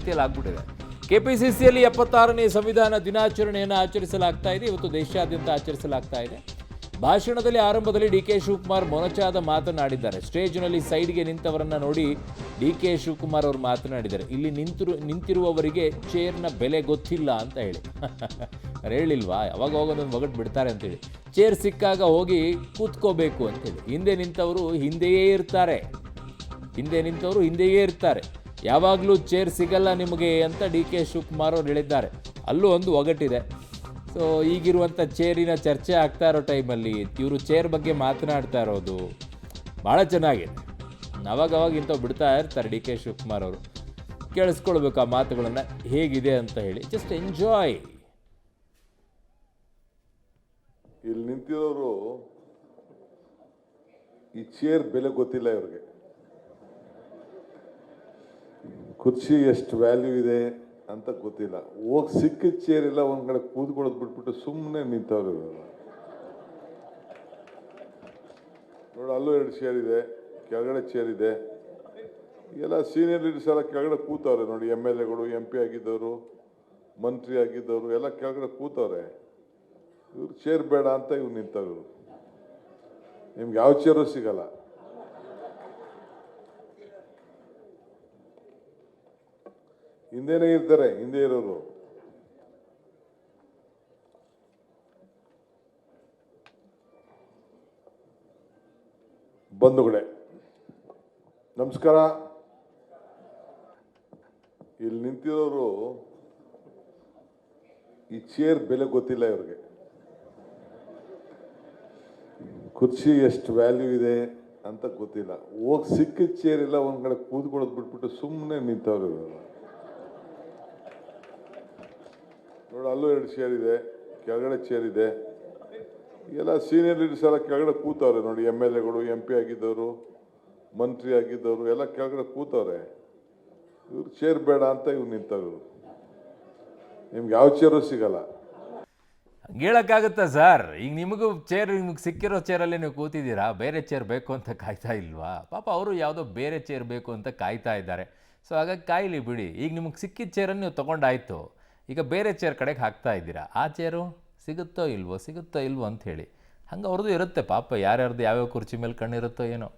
ಸ್ಥಿತಿಯಲ್ಲಿ ಆಗ್ಬಿಟ್ಟಿದೆ. ಕೆಪಿಸಿಸಿಯಲ್ಲಿ 76ನೇ ಸಂವಿಧಾನ ದಿನಾಚರಣೆಯನ್ನು ಆಚರಿಸಲಾಗ್ತಾ ಇದೆ. ಇವತ್ತು ದೇಶಾದ್ಯಂತ ಆಚರಿಸಲಾಗ್ತಾ ಇದೆ. ಭಾಷಣದಲ್ಲಿ ಆರಂಭದಲ್ಲಿ ಡಿ.ಕೆ. ಶಿವಕುಮಾರ್ ಮೊನಚಾದ ಮಾತನಾಡಿದ್ದಾರೆ. ಸ್ಟೇಜ್ನಲ್ಲಿ ಸೈಡ್ಗೆ ನಿಂತವರನ್ನ ನೋಡಿ ಡಿ.ಕೆ. ಶಿವಕುಮಾರ್ ಅವರು ಮಾತನಾಡಿದ್ದಾರೆ. ಇಲ್ಲಿ ನಿಂತಿರುವವರಿಗೆ ಚೇರ್ನ ಬೆಲೆ ಗೊತ್ತಿಲ್ಲ ಅಂತ ಹೇಳಿ ಹೇಳಿಲ್ವಾ, ಯಾವಾಗ ಹೋಗೋದೊಂದು ಒಗಟ್ಟು ಬಿಡ್ತಾರೆ ಅಂತೇಳಿ. ಚೇರ್ ಸಿಕ್ಕಾಗ ಹೋಗಿ ಕೂತ್ಕೋಬೇಕು ಅಂತೇಳಿ. ಹಿಂದೆ ನಿಂತವರು ಹಿಂದೆಯೇ ಇರ್ತಾರೆ. ಯಾವಾಗಲೂ ಚೇರ್ ಸಿಗಲ್ಲ ನಿಮಗೆ ಅಂತ ಡಿ.ಕೆ. ಶಿವಕುಮಾರ್ ಅವರು ಹೇಳಿದ್ದಾರೆ. ಅಲ್ಲೂ ಒಂದು ಒಗಟಿದೆ. ಸೊ ಈಗಿರುವಂಥ ಚೇರಿನ ಚರ್ಚೆ ಆಗ್ತಾ ಇರೋ ಟೈಮಲ್ಲಿ ಇವರು ಚೇರ್ ಬಗ್ಗೆ ಮಾತನಾಡ್ತಾ ಇರೋದು ಭಾಳ ಚೆನ್ನಾಗಿದೆ. ಅವಾಗವಾಗ ಇಂಥವು ಬಿಡ್ತಾ ಇರ್ತಾರೆ ಡಿ.ಕೆ. ಶಿವಕುಮಾರ್ ಅವರು. ಕೇಳಿಸ್ಕೊಳ್ಬೇಕು ಆ ಮಾತುಗಳನ್ನು ಹೇಗಿದೆ ಅಂತ ಹೇಳಿ. Just enjoy. ಇಲ್ಲಿ ನಿಂತಿರೋರು ಈ ಚೇರ್ ಬೆಲೆ ಗೊತ್ತಿಲ್ಲ ಇವ್ರಿಗೆ. ಕುರ್ಚಿ ಎಷ್ಟು ವ್ಯಾಲ್ಯೂ ಇದೆ ಅಂತ ಗೊತ್ತಿಲ್ಲ. ಹೋಗಿ ಸಿಕ್ಕಿದ ಚೇರ್ ಇಲ್ಲ ಒಂದ್ ಕಡೆ ಕೂತ್ಕೊಳ್ಳೋದು ಬಿಟ್ಬಿಟ್ಟು ಸುಮ್ಮನೆ ನಿಂತವ್ರು. ನೋಡಿ, ಅಲ್ಲೂ 2 ಚೇರ್ ಇದೆ, ಕೆಳಗಡೆ ಚೇರ್ ಇದೆ. ಎಲ್ಲ ಸೀನಿಯರ್ ಲೀಡರ್ಸ್ ಎಲ್ಲ ಕೆಳಗಡೆ ಕೂತವ್ರೆ ನೋಡಿ. MLAಗಳು, MP ಆಗಿದ್ದವರು, ಮಂತ್ರಿ ಆಗಿದ್ದವರು ಎಲ್ಲ ಕೆಳಗಡೆ ಕೂತವ್ರೆ. ಇವ್ರು ಚೇರ್ ಬೇಡ ಅಂತ ಇವ್ರು ನಿಂತವ್ರು. ನಿಮ್ಗೆ ಯಾವ ಚೇರು ಸಿಗಲ್ಲ. ಹಿಂದೆನೇ ಇರ್ತಾರೆ, ಹಿಂದೆ ಇರೋರು. ಬಂಧುಗಳೇ ನಮಸ್ಕಾರ. ಇಲ್ಲಿ ನಿಂತಿರೋರು ಈ ಚೇರ್ ಬೆಲೆ ಗೊತ್ತಿಲ್ಲ ಇವ್ರಿಗೆ. ಕುರ್ಚಿ ಎಷ್ಟು ವ್ಯಾಲ್ಯೂ ಇದೆ ಅಂತ ಗೊತ್ತಿಲ್ಲ. ಹೋಗಿ ಸಿಕ್ಕಿದ ಚೇರ್ ಇಲ್ಲ ಒಂದ್ ಕಡೆ ಕೂತ್ಕೊಳ್ಳೋದು ಬಿಟ್ಬಿಟ್ಟು ಸುಮ್ಮನೆ ನಿಂತವ್ರು. ನೋಡಿ, ಅಲ್ಲೂ 2 ಚೇರ್ ಇದೆ, ಕೆಳಗಡೆ ಚೇರ್ ಇದೆ. ಎಲ್ಲ ಸೀನಿಯರ್ ಲೀಡರ್ಸ್ ಎಲ್ಲ ಕೆಳಗಡೆ ಕೂತವ್ರೆ ನೋಡಿ. MLAಗಳು, MP ಆಗಿದ್ದವರು, ಮಂತ್ರಿ ಆಗಿದ್ದವರು ಎಲ್ಲ ಕೆಳಗಡೆ ಕೂತವ್ರೆ. ಇವ್ರು ಚೇರ್ ಬೇಡ ಅಂತ ಇವ್ರು ನಿಂತವ್ರು. ನಿಮ್ಗೆ ಯಾವ ಚೇರು ಸಿಗಲ್ಲ. ಹೇಳೋಕ್ಕಾಗುತ್ತಾ ಸರ್? ಈಗ ನಿಮಗೂ ನಿಮಗೆ ಸಿಕ್ಕಿರೋ ಚೇರಲ್ಲೇ ನೀವು ಕೂತಿದ್ದೀರಾ. ಬೇರೆ ಚೇರ್ ಬೇಕು ಅಂತ ಕಾಯ್ತಾ ಇಲ್ವಾ? ಪಾಪ ಅವರು ಯಾವುದೋ ಬೇರೆ ಚೇರ್ ಬೇಕು ಅಂತ ಕಾಯ್ತಾ ಇದ್ದಾರೆ. ಸೊ ಹಾಗಾಗಿ ಕಾಯಿಲಿ ಬಿಡಿ. ಈಗ ನಿಮಗೆ ಸಿಕ್ಕಿದ ಚೇರನ್ನು ನೀವು ತೊಗೊಂಡಾಯ್ತು. ಈಗ ಬೇರೆ ಚೇರ್ ಕಡೆಗೆ ಹಾಕ್ತಾ ಇದ್ದೀರಾ. ಆ ಚೇರು ಸಿಗುತ್ತೋ ಇಲ್ವೋ ಅಂತ ಹೇಳಿ. ಹಂಗೆ ಅವ್ರದ್ದು ಇರುತ್ತೆ ಪಾಪ. ಯಾರ್ಯಾರ್ದು ಯಾವ್ಯಾವ ಕುರ್ಚಿ ಮೇಲೆ ಕಣ್ಣಿರುತ್ತೋ ಏನೋ.